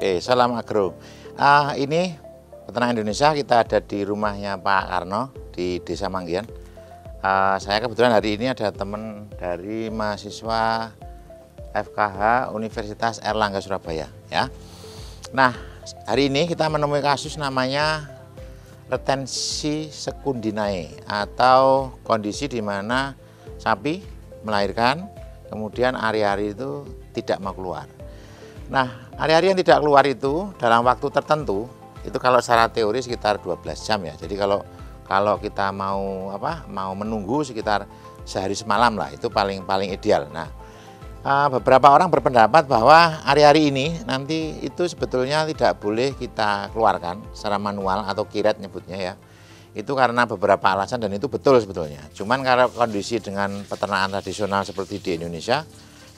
Oke, salam agro. Ini peternak Indonesia, kita ada di rumahnya Pak Karno di Desa Manggian. Saya kebetulan hari ini ada teman dari mahasiswa FKH Universitas Airlangga Surabaya, ya. Nah, hari ini kita menemui kasus namanya retensi sekundinae atau kondisi di mana sapi melahirkan, kemudian ari-ari itu tidak mau keluar. Nah, ari-ari yang tidak keluar itu dalam waktu tertentu, itu kalau secara teori sekitar 12 jam ya. Jadi kalau kita mau menunggu sekitar sehari semalam lah, itu paling ideal. Nah, beberapa orang berpendapat bahwa ari-ari ini nanti itu sebetulnya tidak boleh kita keluarkan secara manual atau kiret nyebutnya ya. Itu karena beberapa alasan dan itu betul sebetulnya. Cuman karena kondisi dengan peternakan tradisional seperti di Indonesia,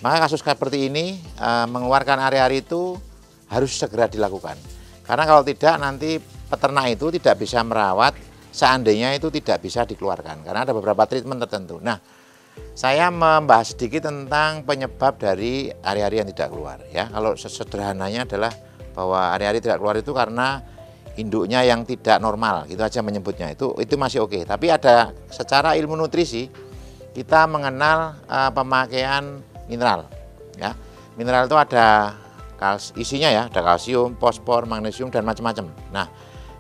maka kasus seperti ini mengeluarkan ari-ari itu harus segera dilakukan. Karena kalau tidak nanti peternak itu tidak bisa merawat seandainya itu tidak bisa dikeluarkan. Karena ada beberapa treatment tertentu. Nah, saya membahas sedikit tentang penyebab dari ari-ari yang tidak keluar. Ya, kalau sederhananya adalah bahwa ari-ari tidak keluar itu karena induknya yang tidak normal, gitu aja menyebutnya. Itu masih oke. Tapi ada secara ilmu nutrisi kita mengenal pemakaian mineral, ya. Mineral itu ada isinya ya, ada kalsium, fosfor, magnesium dan macam-macam. Nah,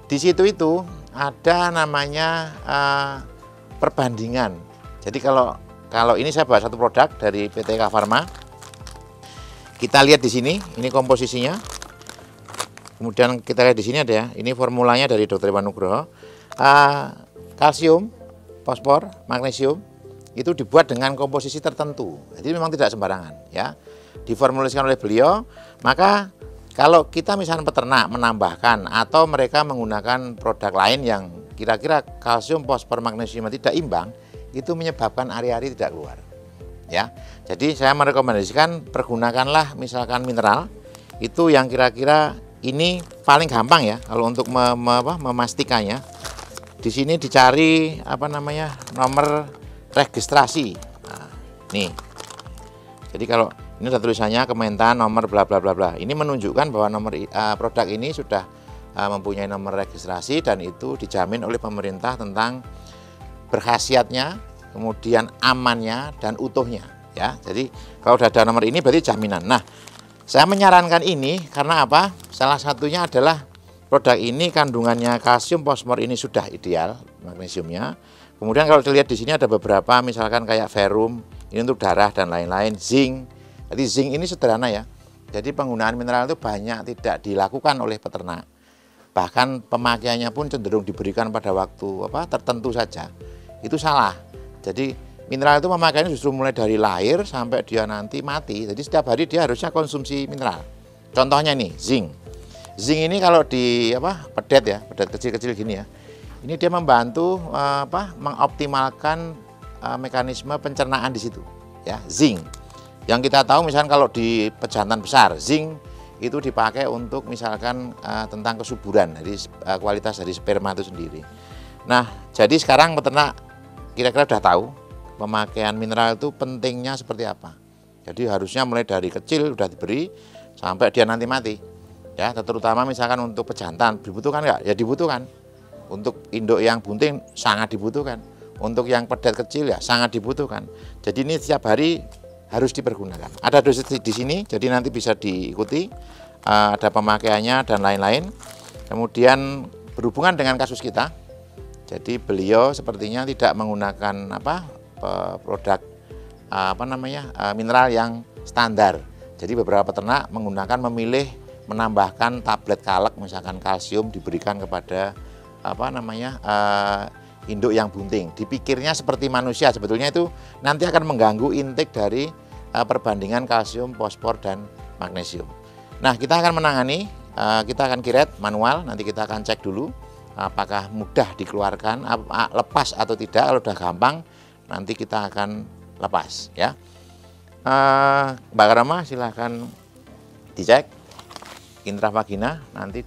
di situ itu ada namanya perbandingan. Jadi kalau ini saya bahas satu produk dari PT K Pharma. Kita lihat di sini, ini komposisinya. Kemudian kita lihat di sini ada ya, ini formulanya dari Dr. Iwan Nugroho. Kalsium, fosfor, magnesium itu dibuat dengan komposisi tertentu. Jadi memang tidak sembarangan ya. Diformulasikan oleh beliau, maka kalau kita misalnya peternak menambahkan atau mereka menggunakan produk lain yang kira-kira kalsium, fosfor, magnesium tidak imbang, itu menyebabkan ari-ari tidak keluar. Ya. Jadi saya merekomendasikan pergunakanlah misalkan mineral itu yang kira-kira ini paling gampang ya kalau untuk memastikannya. Di sini dicari nomor registrasi. Nah, nih. Jadi kalau ini ada tulisannya Kementan nomor bla bla bla bla. Ini menunjukkan bahwa nomor produk ini sudah mempunyai nomor registrasi dan itu dijamin oleh pemerintah tentang berkhasiatnya, kemudian amannya dan utuhnya ya. Jadi kalau sudah ada nomor ini berarti jaminan. Nah, saya menyarankan ini karena apa? Salah satunya adalah produk ini kandungannya kalsium, fosfor ini sudah ideal, magnesiumnya. Kemudian kalau dilihat di sini ada beberapa misalkan kayak ferrum, ini untuk darah dan lain-lain, zinc. Jadi zinc ini sederhana ya. Jadi penggunaan mineral itu banyak tidak dilakukan oleh peternak. Bahkan pemakaiannya pun cenderung diberikan pada waktu tertentu saja. Itu salah. Jadi mineral itu pemakaiannya justru mulai dari lahir sampai dia nanti mati. Jadi setiap hari dia harusnya konsumsi mineral. Contohnya nih, zinc. Zinc ini kalau di pedet kecil-kecil gini ya. Ini dia membantu mengoptimalkan mekanisme pencernaan di situ, ya, zinc. Yang kita tahu misalkan kalau di pejantan besar, zinc itu dipakai untuk misalkan tentang kesuburan, jadi kualitas dari sperma itu sendiri. Nah, jadi sekarang peternak kira-kira sudah tahu pemakaian mineral itu pentingnya seperti apa. Jadi harusnya mulai dari kecil sudah diberi sampai dia nanti mati. Ya, terutama misalkan untuk pejantan dibutuhkan nggak? Ya dibutuhkan. Untuk induk yang bunting sangat dibutuhkan. Untuk yang pedet kecil ya sangat dibutuhkan. Jadi ini setiap hari harus dipergunakan. Ada dosis di sini, jadi nanti bisa diikuti. Ada pemakaiannya dan lain-lain. Kemudian berhubungan dengan kasus kita. Jadi beliau sepertinya tidak menggunakan produk mineral yang standar. Jadi beberapa peternak memilih menambahkan tablet kalek misalkan kalsium diberikan kepada induk yang bunting. Dipikirnya seperti manusia, sebetulnya itu nanti akan mengganggu intake dari perbandingan kalsium, fosfor dan magnesium. Nah, kita akan menangani, kita akan kiret manual, nanti kita akan cek dulu apakah mudah dikeluarkan, lepas atau tidak. Kalau sudah gampang nanti kita akan lepas ya. Mbak Karama silahkan dicek intravagina nanti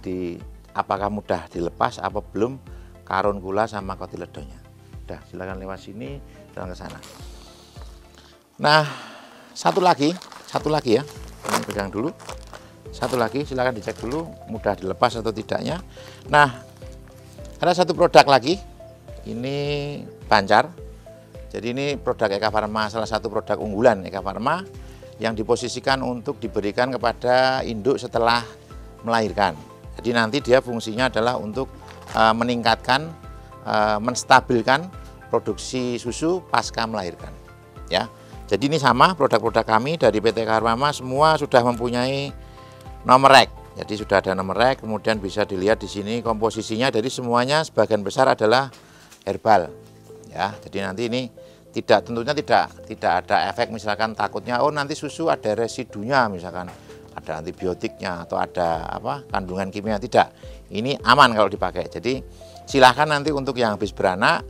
apakah mudah dilepas apa belum karun gula sama kotiledonya. Udah, silakan lewat sini dan ke sana. Nah, satu lagi ya. Ini pegang dulu. satu lagi, silahkan dicek dulu mudah dilepas atau tidaknya. Nah, ada satu produk lagi, ini Bancar. Jadi ini produk Eka Pharma, salah satu produk unggulan Eka Pharma yang diposisikan untuk diberikan kepada induk setelah melahirkan. Jadi nanti dia fungsinya adalah untuk meningkatkan, menstabilkan produksi susu pasca melahirkan. Ya, jadi ini sama produk-produk kami dari PT Eka Pharma semua sudah mempunyai nomor rek. Jadi sudah ada nomor rek, kemudian bisa dilihat di sini komposisinya. Dari semuanya sebagian besar adalah herbal. Ya, jadi nanti ini tentunya tidak ada efek misalkan takutnya nanti susu ada residunya misalkan ada antibiotiknya atau ada kandungan kimia, tidak. Ini aman kalau dipakai. Jadi silahkan nanti untuk yang habis beranak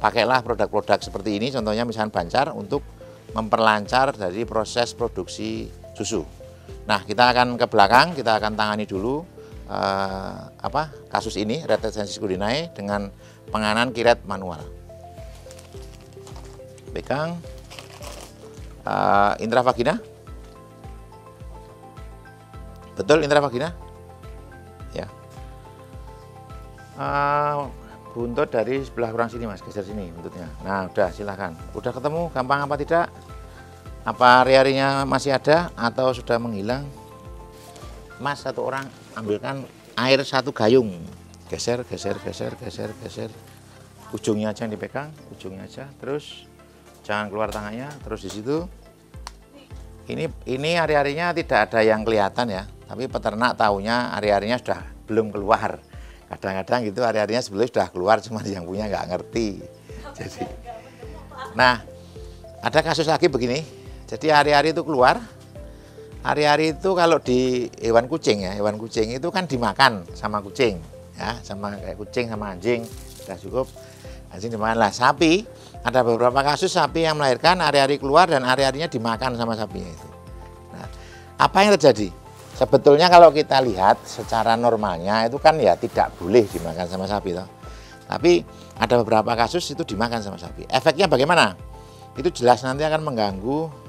pakailah produk-produk seperti ini, contohnya misalkan Bancar untuk memperlancar dari proses produksi susu. Nah, kita akan ke belakang, kita akan tangani dulu kasus ini Reticensis cudinae dengan penganan kiret manual. Pegang intravagina. Betul intravagina? Ya. Buntut dari sebelah kurang sini Mas, geser sini buntutnya. Nah, udah silahkan. Udah ketemu, gampang apa tidak? Apa hari-harinya masih ada atau sudah menghilang? Mas, satu orang ambilkan air 1 gayung. Geser, geser, geser, geser, geser. Ujungnya aja yang dipegang, ujungnya aja. Terus jangan keluar tangannya, terus di situ. Ini hari-harinya tidak ada yang kelihatan ya, tapi peternak tahunya hari-harinya sudah belum keluar. Kadang-kadang gitu hari-harinya sebelumnya sudah keluar, cuma yang punya nggak ngerti. Jadi, nah ada kasus lagi begini. Jadi hari-hari itu keluar. Hari-hari itu kalau di hewan kucing ya, hewan kucing itu kan dimakan sama kucing, ya, sama kayak kucing sama anjing, sudah cukup. Anjing dimakan lah. Sapi, ada beberapa kasus sapi yang melahirkan hari-hari keluar dan hari-harinya dimakan sama sapinya itu. Nah, apa yang terjadi? Sebetulnya kalau kita lihat secara normalnya itu kan ya tidak boleh dimakan sama sapi toh. Tapi ada beberapa kasus itu dimakan sama sapi. Efeknya bagaimana? Itu jelas nanti akan mengganggu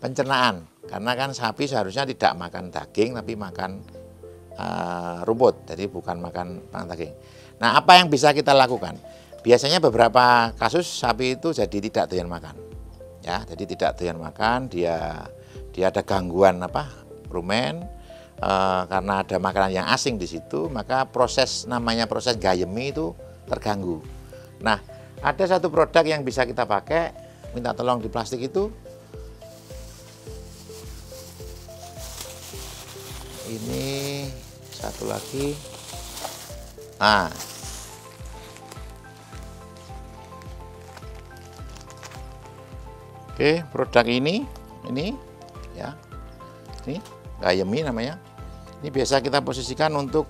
pencernaan, karena kan sapi seharusnya tidak makan daging tapi makan rumput, jadi bukan makan daging. Nah, apa yang bisa kita lakukan? Biasanya beberapa kasus sapi itu jadi tidak doyan makan, ya, jadi tidak doyan makan, dia ada gangguan rumen, karena ada makanan yang asing di situ, maka proses gayemi itu terganggu. Nah, ada satu produk yang bisa kita pakai, minta tolong di plastik itu. Ini satu lagi. Nah, oke, produk ini ya, ini gayemi namanya. Ini biasa kita posisikan untuk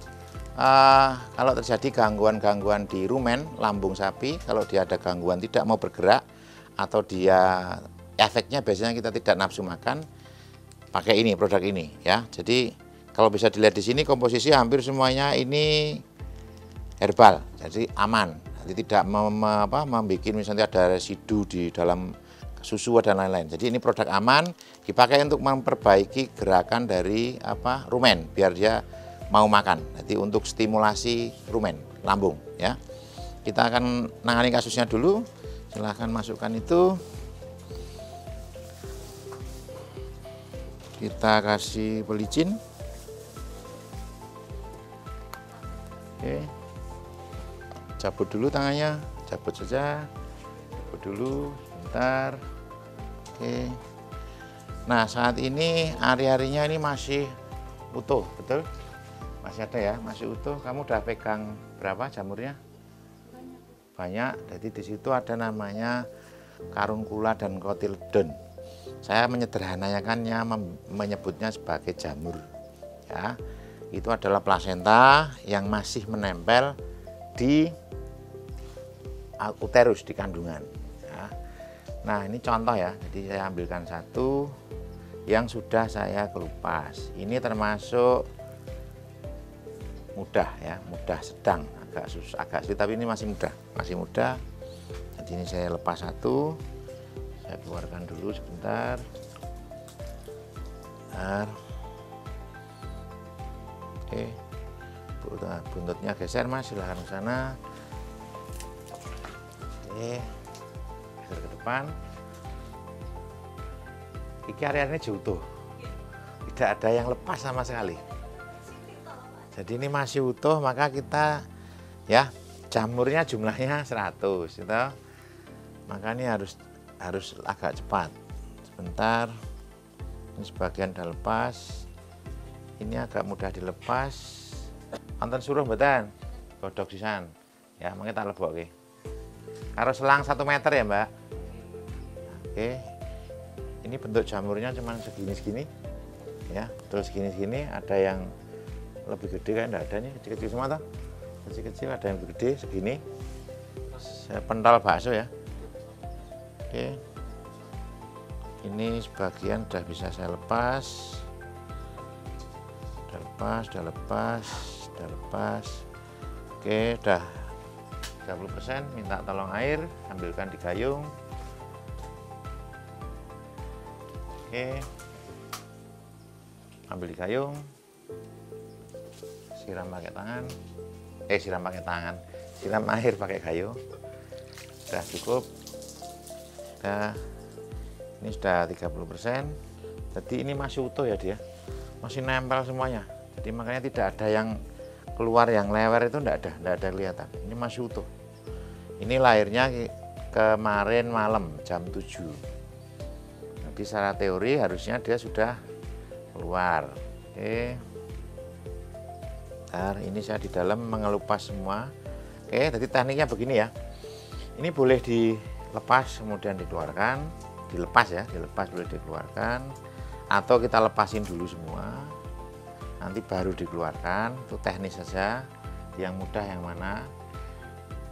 kalau terjadi gangguan-gangguan di rumen lambung sapi, kalau dia ada gangguan tidak mau bergerak atau dia efeknya biasanya kita tidak nafsu makan, pakai ini, produk ini ya. Jadi kalau bisa dilihat di sini komposisi hampir semuanya ini herbal, jadi aman. Jadi tidak membuat misalnya ada residu di dalam susu dan lain-lain. Jadi ini produk aman, dipakai untuk memperbaiki gerakan dari rumen biar dia mau makan. Jadi untuk stimulasi rumen lambung ya. Kita akan nangani kasusnya dulu. Silahkan masukkan itu. Kita kasih pelicin. Oke. Cabut dulu tangannya, cabut saja. Cabut dulu sebentar. Oke. Nah, saat ini hari-harinya ini masih utuh, betul? Masih ada ya, masih utuh. Kamu udah pegang berapa jamurnya? Banyak. Jadi di situ ada namanya karunkula dan kotyledon. Saya menyederhanakannya, menyebutnya sebagai jamur. Ya, itu adalah plasenta yang masih menempel di uterus, di kandungan. Ya. Nah, ini contoh ya. Jadi saya ambilkan satu yang sudah saya kelupas. Ini termasuk mudah ya, mudah sedang, agak sulit, tapi ini masih mudah. Jadi ini saya lepas satu, saya keluarkan dulu sebentar. Bentar. Oke, buntutnya geser Mas, silahkan ke sana. Oke, geser ke depan. Iki area-nya utuh, tidak ada yang lepas sama sekali. Jadi ini masih utuh, maka kita ya jamurnya jumlahnya 100 gitu. Maka ini harus agak cepat. Sebentar, ini sebagian udah lepas, ini agak mudah dilepas. Wonten suruh mboten godhog sisan ya, mangke tak lebokke karo selang 1 meter ya Mbak. Oke, ini bentuk jamurnya cuman segini-segini ya, terus segini-segini. Ada yang lebih gede kan, enggak ada nih, kecil-kecil semua toh, kecil-kecil, ada yang lebih gede segini. Saya pentol bakso ya. Oke, ini sebagian udah bisa saya lepas. Udah lepas. Oke, udah 30%. Minta tolong air, ambilkan di gayung. Oke, ambil di gayung, siram pakai tangan, siram air pakai gayung. Udah cukup. Ini sudah 30%. Jadi ini masih utuh ya dia, masih nempel semuanya. Jadi makanya tidak ada yang keluar, yang lewer itu tidak ada kelihatan. Ini masih utuh. Ini lahirnya kemarin malam jam 7. Jadi secara teori harusnya dia sudah keluar. Oke. Bentar, ini saya di dalam mengelupas semua. Oke, jadi tekniknya begini ya. Ini boleh dilepas kemudian dikeluarkan, dilepas boleh dikeluarkan, atau kita lepasin dulu semua, nanti baru dikeluarkan. Itu teknis saja, yang mudah yang mana.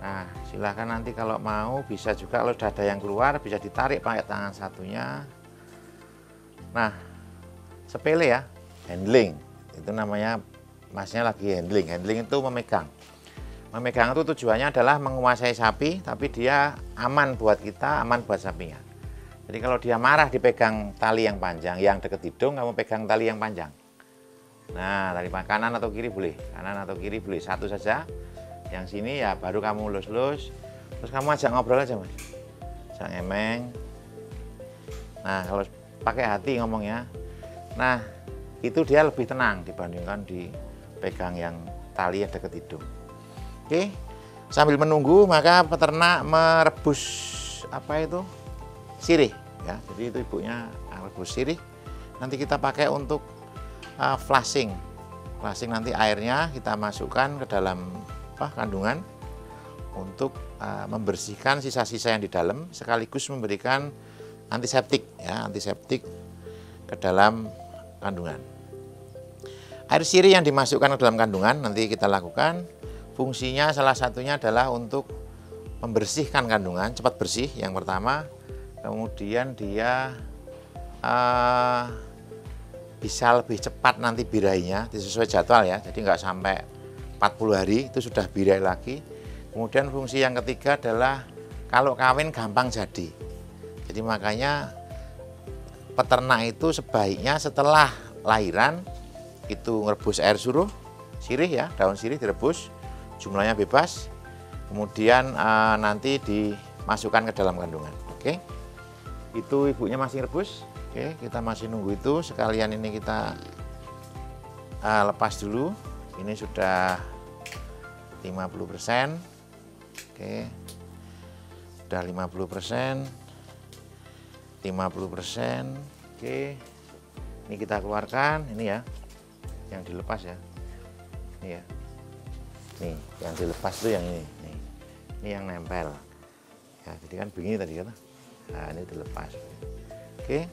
Nah, silahkan nanti kalau mau bisa juga, kalau sudah ada yang keluar bisa ditarik pakai tangan satunya. Nah, sepele ya, handling itu namanya. Masnya lagi handling itu memegang itu tujuannya adalah menguasai sapi, tapi dia aman buat kita, aman buat sapinya. Jadi kalau dia marah dipegang tali yang panjang, yang deket hidung kamu pegang tali yang panjang. Nah, tali kanan atau kiri boleh, satu saja. Yang sini ya baru kamu lus-lus, terus kamu ajak ngobrol aja Mas, ajak ngemeng. Nah, kalau pakai hati ngomongnya, nah itu dia lebih tenang dibandingkan dipegang yang tali yang dekat hidung. Oke, sambil menunggu maka peternak merebus sirih ya. Jadi itu ibunya rebus sirih. Nanti kita pakai untuk flashing nanti airnya kita masukkan ke dalam kandungan untuk membersihkan sisa-sisa yang di dalam, sekaligus memberikan antiseptik ke dalam kandungan. Air sirih yang dimasukkan ke dalam kandungan nanti kita lakukan, fungsinya salah satunya adalah untuk membersihkan kandungan, cepat bersih yang pertama. Kemudian dia bisa lebih cepat nanti birainya, sesuai jadwal ya, jadi nggak sampai 40 hari itu sudah birai lagi. Kemudian fungsi yang ketiga adalah kalau kawin gampang jadi. Jadi makanya peternak itu sebaiknya setelah lahiran itu ngerebus air sirih ya, daun sirih direbus, jumlahnya bebas, kemudian nanti dimasukkan ke dalam kandungan. Oke, itu ibunya masih rebus. Oke, kita masih nunggu itu. Sekalian ini kita lepas dulu. Ini sudah 50%. Oke, sudah 50%. Oke, ini kita keluarkan. Ini ya, yang dilepas ya. Ini ya. Nih, yang dilepas itu yang ini. Nih. Ini yang nempel. Ya, jadi kan begini tadi kan. Nah, ini dilepas. Oke.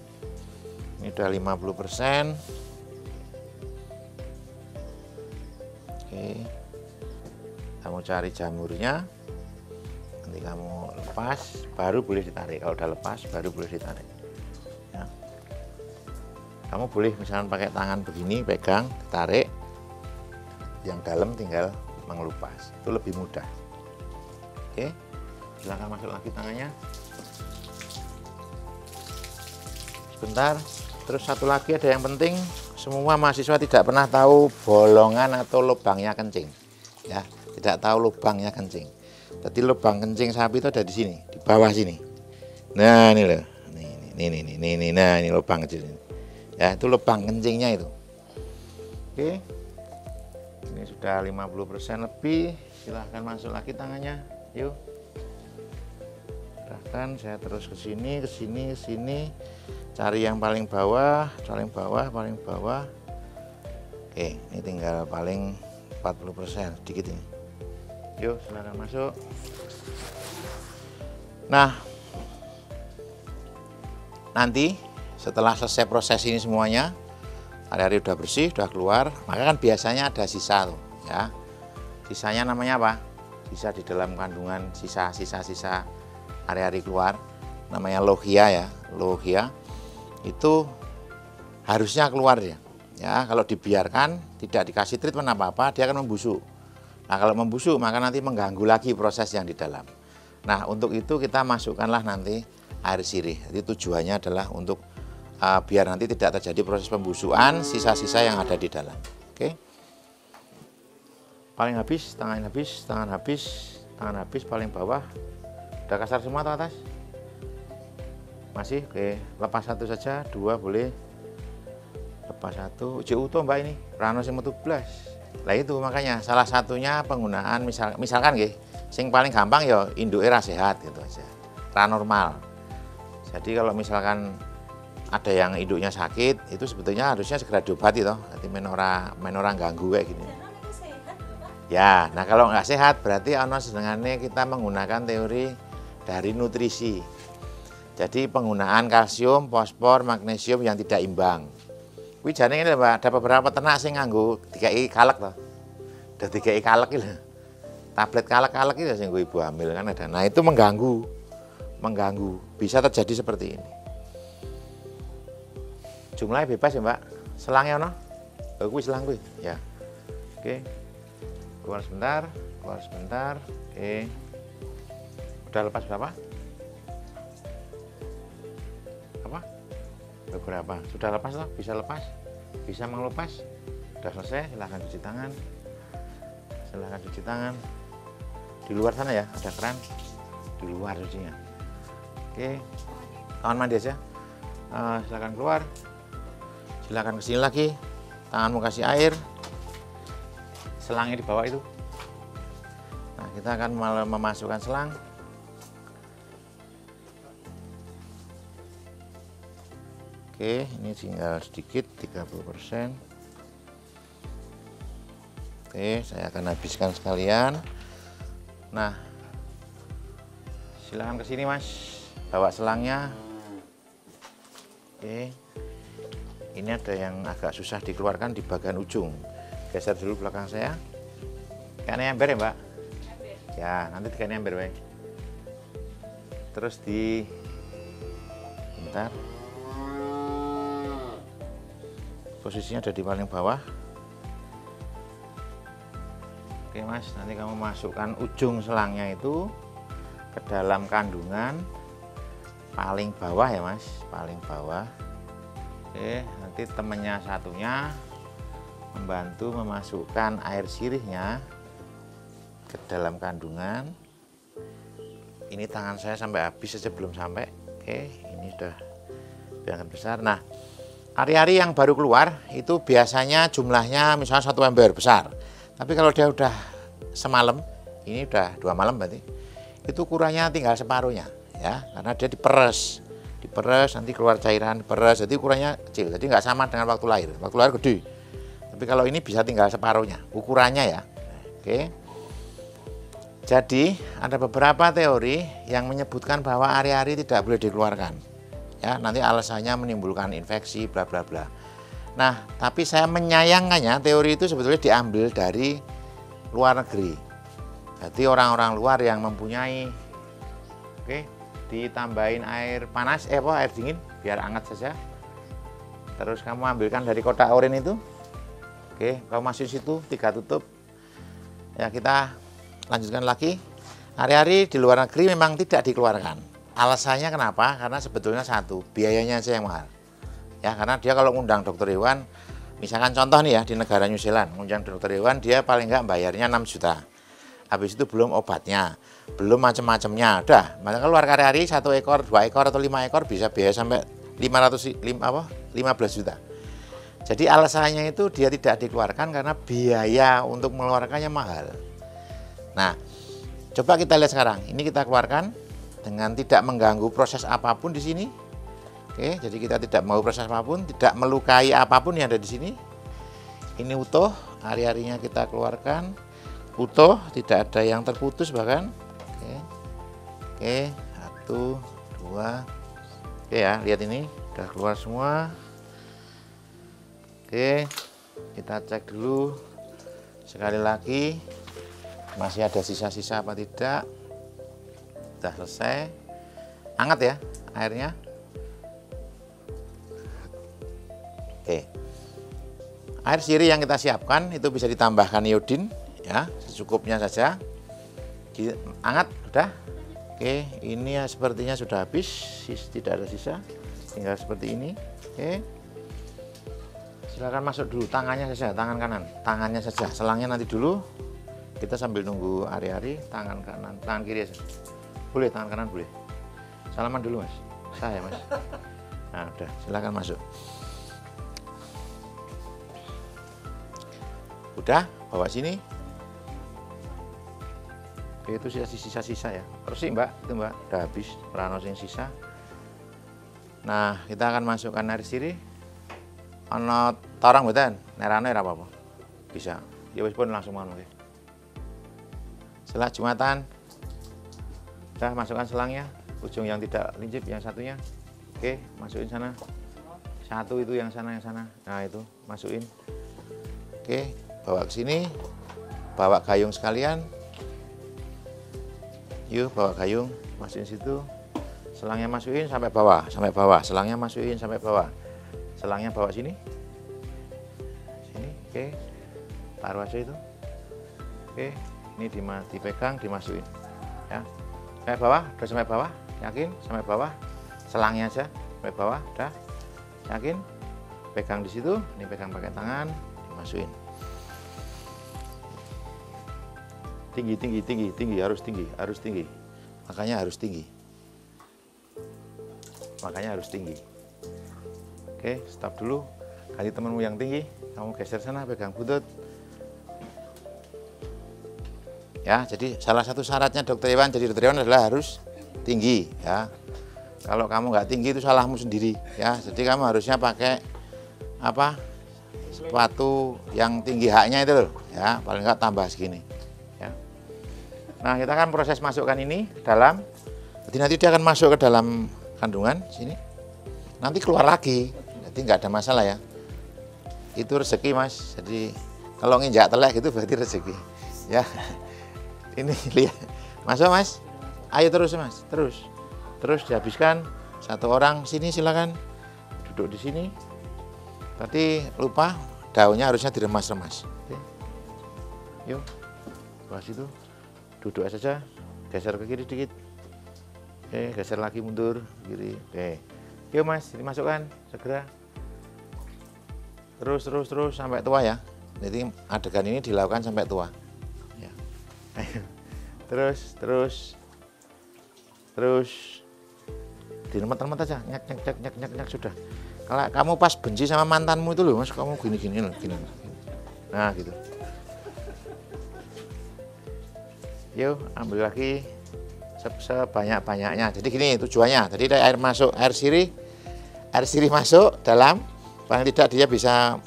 Ini udah 50%. Oke. Kamu cari jamurnya. Nanti kamu lepas, baru boleh ditarik. Kalau udah lepas, baru boleh ditarik. Ya. Kamu boleh misalnya pakai tangan begini, pegang, tarik. Yang dalam tinggal mengelupas. Itu lebih mudah. Oke. Silakan masuk lagi tangannya. Sebentar. Terus satu lagi ada yang penting, semua mahasiswa tidak pernah tahu bolongan atau lubangnya kencing. Ya, tidak tahu lubangnya kencing. Jadi lubang kencing sapi itu ada di sini, di bawah sini. Nah, ini loh. Nih. Nah, ini lubang kecil ini. Ya, itu lubang kencingnya itu. Oke. Ini sudah 50% lebih. Silahkan masuk lagi tangannya. Yuk. Arahkan, saya terus ke sini, ke sini, ke sini. Cari yang paling bawah, paling bawah. Oke, ini tinggal paling 40%, sedikit ini. Yuk, silakan masuk. Nah, nanti setelah selesai proses ini semuanya, hari-hari udah bersih, udah keluar, maka kan biasanya ada sisa tuh, ya. Sisanya namanya apa? Sisa di dalam kandungan, sisa hari-hari keluar, namanya logia ya, logia. Itu harusnya keluar ya. Ya, kalau dibiarkan tidak dikasih treatment apa-apa, dia akan membusuk. Nah, kalau membusuk maka nanti mengganggu lagi proses yang di dalam. Nah, untuk itu kita masukkanlah nanti air sirih. Jadi tujuannya adalah untuk biar nanti tidak terjadi proses pembusukan sisa-sisa yang ada di dalam. Oke. Paling habis, tangan habis paling bawah. Udah kasar semua atau atas? Masih? Oke, lepas satu saja, dua boleh. Lepas satu, uji utuh mbak ini, rano sing metu blas. Lah itu makanya salah satunya penggunaan misalkan nggih, sing paling gampang ya induke ra sehat gitu aja. Ra normal. Jadi kalau misalkan ada yang induknya sakit, itu sebetulnya harusnya segera diobati toh. Jadi men ora ganggu kayak gini. Ya, nah kalau nggak sehat berarti ana senengane kita menggunakan teori dari nutrisi. Jadi penggunaan kalsium, fosfor, magnesium yang tidak imbang. Kuwi jane ngene Mbak, ada beberapa ternak sing nganggo dikai kalek to. Udah dikai kalek iki lho. Tablet kalek-kalek itu sing ibu hamil kan ada. Nah, itu mengganggu. Bisa terjadi seperti ini. Jumlahnya bebas ya, Mbak. Selangnya ono? Oh, kuwi selang kuwi. Ya. Oke. Keluar sebentar. Oke. Udah lepas berapa? Apa? Beberapa. Sudah lepas toh? Bisa lepas? Bisa melepas? Sudah selesai, silahkan cuci tangan. Di luar sana ya, ada keran. Di luar cucinya. Oke. Tangan mandi aja. Silahkan keluar. Silahkan kesini lagi. Tanganmu kasih air. Selangnya di bawah itu. Nah, kita akan memasukkan selang. Oke, ini tinggal sedikit 30%. Oke, saya akan habiskan sekalian. Nah, silakan ke sini Mas, bawa selangnya. Oke, ini ada yang agak susah dikeluarkan di bagian ujung. Geser dulu belakang saya. Kayaknya ember ya Mbak? Ya, nanti dikasih ember baik. Terus bentar. Posisinya ada di paling bawah. Oke Mas, nanti kamu masukkan ujung selangnya itu ke dalam kandungan paling bawah ya Mas, paling bawah. Oke, nanti temennya satunya membantu memasukkan air sirihnya ke dalam kandungan. Ini tangan saya sampai habis saja belum sampai. Oke, ini sudah biarkan besar. Nah, hari-hari yang baru keluar itu biasanya jumlahnya misalnya 1 ember besar. Tapi kalau dia udah semalam, ini udah 2 malam berarti, itu ukurannya tinggal separuhnya ya, karena dia diperes nanti keluar cairan, diperes, jadi ukurannya kecil, jadi nggak sama dengan waktu lahir gede. Tapi kalau ini bisa tinggal separuhnya ukurannya ya. Oke. Jadi ada beberapa teori yang menyebutkan bahwa hari-hari tidak boleh dikeluarkan. Ya, nanti alasannya menimbulkan infeksi bla bla bla. Nah, tapi saya menyayangkannya teori itu sebetulnya diambil dari luar negeri. Jadi orang-orang luar yang mempunyai ditambahin air panas air dingin biar hangat saja. Terus kamu ambilkan dari kotak oranye itu. Kamu masuk situ, 3 tutup. Ya, kita lanjutkan lagi. Hari-hari di luar negeri memang tidak dikeluarkan. Alasannya kenapa? Karena sebetulnya satu, biayanya aja yang mahal. Ya, karena dia kalau ngundang dokter hewan, misalkan contoh nih ya, di negara New Zealand, ngundang dokter hewan, dia paling nggak bayarnya 6 juta. Habis itu belum obatnya, belum macam-macamnya. Udah, maka keluar hari-hari 1 ekor, 2 ekor atau 5 ekor bisa biaya sampai 15 juta. Jadi alasannya itu dia tidak dikeluarkan karena biaya untuk mengeluarkannya mahal. Nah, coba kita lihat sekarang. Ini kita keluarkan dengan tidak mengganggu proses apapun di sini. Oke, jadi kita tidak mau proses apapun, tidak melukai apapun yang ada di sini. Ini utuh, hari-harinya kita keluarkan. Utuh, tidak ada yang terputus bahkan. Oke, 1, 2. Oke ya, lihat ini udah keluar semua. Oke, kita cek dulu sekali lagi masih ada sisa-sisa apa tidak. Sudah selesai. Hangat ya airnya. Oke, air sirih yang kita siapkan itu bisa ditambahkan iodin ya, secukupnya saja. Hangat sudah. Oke, ini ya sepertinya sudah habis, tidak ada sisa, tinggal seperti ini. Oke, silakan masuk dulu tangannya saja, tangan kanan, tangannya saja, selangnya nanti dulu. Kita sambil nunggu hari-hari, tangan kanan, tangan kiri aja. Boleh, tangan kanan boleh. Salaman dulu mas, saya mas. Nah udah, silakan masuk. Udah, bawa sini. Oke, itu sisa-sisa ya. Terus sih mbak, itu mbak, udah habis, pranos yang sisa. Nah, kita akan masukkan air sirih. Ono torang mboten, nerane ora apa-apa. Bisa. Ya wis pun langsung mawon nggih. Setelah jumatan. Sudah masukkan selangnya, ujung yang tidak lincip yang satunya. Oke, masukin sana. Satu itu yang sana. Nah, itu masukin. Oke, bawa ke sini. Bawa gayung sekalian. Yuk, bawa gayung, masukin situ. Selangnya masukin sampai bawah. Selangnya masukin sampai bawah. Selangnya bawa sini. Sini, oke. Taruh aja itu. Oke, ini dipegang, dimasukin. Ya. Sampai bawah, udah sampai bawah. Yakin? Sampai bawah. Selangnya aja sampai bawah, udah. Yakin? Pegang di situ, ini pegang pakai tangan, dimasukin. Tinggi, harus tinggi. Makanya harus tinggi. Oke, stop dulu. Ganti temanmu yang tinggi, kamu geser sana, pegang buntut. Ya, jadi salah satu syaratnya dokter hewan jadi dokter hewan adalah harus tinggi. Ya, kalau kamu nggak tinggi itu salahmu sendiri. Ya, jadi kamu harusnya pakai apa? Sepatu yang tinggi haknya itu loh. Ya, paling nggak tambah segini. Nah, kita akan proses masukkan ini ke dalam. Jadi nanti dia akan masuk ke dalam kandungan sini. Nanti keluar lagi. Jadi nggak ada masalah ya. Itu rezeki mas. Jadi kalau nginjak telek gitu berarti rezeki. Ya. Ini lihat. Masuk mas. Ayo terus mas. Terus dihabiskan. Satu orang sini silakan. Duduk di sini. Tadi lupa daunnya harusnya diremas-remas. Oke. Yuk. Keluar situ. Duduk saja, geser ke kiri sedikit. Oke, geser lagi mundur kiri. Oke. Yuk mas, dimasukkan segera. Terus sampai tua ya. Jadi adegan ini dilakukan sampai tua. Ya. Terus diremet-remet aja, nyak sudah. Kalau kamu pas benci sama mantanmu itu loh mas, kamu gini. Nah gitu. Yuk, ambil lagi sebanyak-banyaknya. Jadi gini tujuannya. Jadi air sirih masuk dalam, paling tidak dia bisa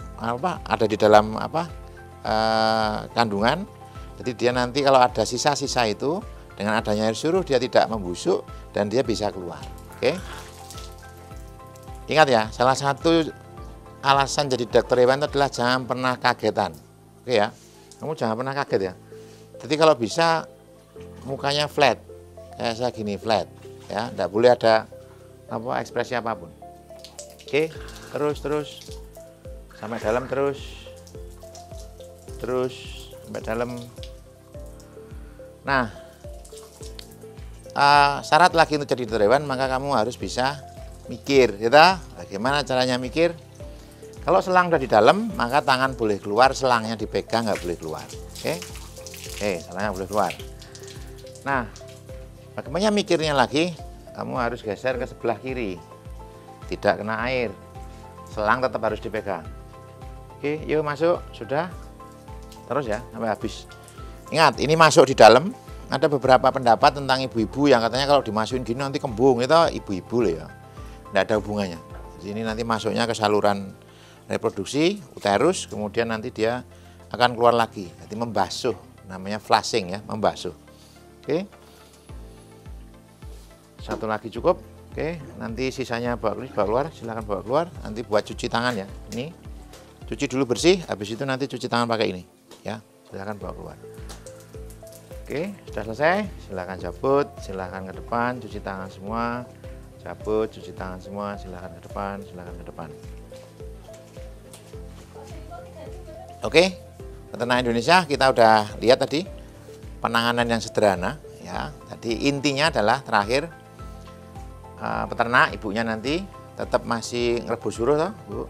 ada di dalam kandungan. Jadi dia nanti kalau ada sisa-sisa itu dengan adanya air suruh dia tidak membusuk dan dia bisa keluar. Oke. Ingat ya, salah satu alasan jadi dokter hewan itu adalah jangan pernah kagetan. Oke ya. Kamu jangan pernah kaget ya. Jadi kalau bisa mukanya flat, kayak saya gini flat, ya, tidak boleh ada ekspresi apapun. Oke, terus sampai dalam terus sampai dalam. Nah, syarat lagi untuk jadi dokter hewan maka kamu harus bisa mikir, gitu. Oke. Gimana caranya mikir? Kalau selang udah di dalam, maka tangan boleh keluar, selangnya dipegang nggak boleh keluar. Oke? Oke, selangnya boleh keluar. Nah, bagaimana mikirnya lagi? Kamu harus geser ke sebelah kiri. Tidak kena air. Selang tetap harus dipegang. Oke, yuk masuk. Sudah? Terus ya, sampai habis. Ingat, ini masuk di dalam. Ada beberapa pendapat tentang ibu-ibu yang katanya kalau dimasukin gini nanti kembung. Itu ibu-ibu loh ya. Tidak ada hubungannya. Di sini nanti masuknya ke saluran reproduksi, uterus, kemudian nanti dia akan keluar lagi. Jadi membasuh, namanya flushing ya, membasuh. Oke. Satu lagi cukup. Oke, nanti sisanya bawa keluar, silakan bawa keluar. Nanti buat cuci tangan ya. Ini cuci dulu bersih, habis itu nanti cuci tangan pakai ini. Ya, silakan bawa keluar. Oke, sudah selesai. Silakan cabut, silakan ke depan, cuci tangan semua. Cabut, cuci tangan semua, silakan ke depan, silakan ke depan. Oke, peternak Indonesia kita udah lihat tadi penanganan yang sederhana ya. Tadi intinya adalah terakhir peternak ibunya nanti tetap masih ngerebus suruh toh, Bu.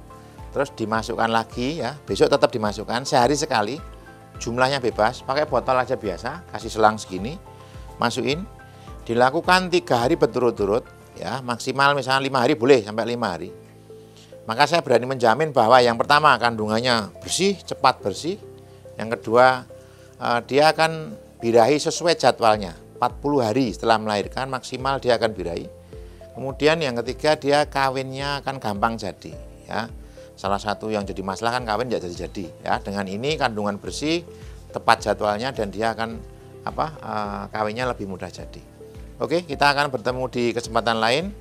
Terus dimasukkan lagi ya. Besok tetap dimasukkan sehari sekali. Jumlahnya bebas, pakai botol aja biasa, kasih selang segini, masukin. Dilakukan 3 hari berturut-turut ya, maksimal misalnya 5 hari boleh sampai 5 hari. Maka saya berani menjamin bahwa yang pertama kandungannya bersih, cepat bersih. Yang kedua dia akan birahi sesuai jadwalnya. 40 hari setelah melahirkan maksimal dia akan birahi. Kemudian yang ketiga dia kawinnya akan gampang jadi. Ya, salah satu yang jadi masalah kan kawin tidak jadi-jadi. Ya, dengan ini kandungan bersih, tepat jadwalnya dan dia akan kawinnya lebih mudah jadi. Oke, kita akan bertemu di kesempatan lain.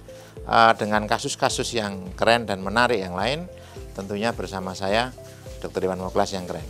Dengan kasus-kasus yang keren dan menarik yang lain, tentunya bersama saya Dr. Iwan Moklas yang keren.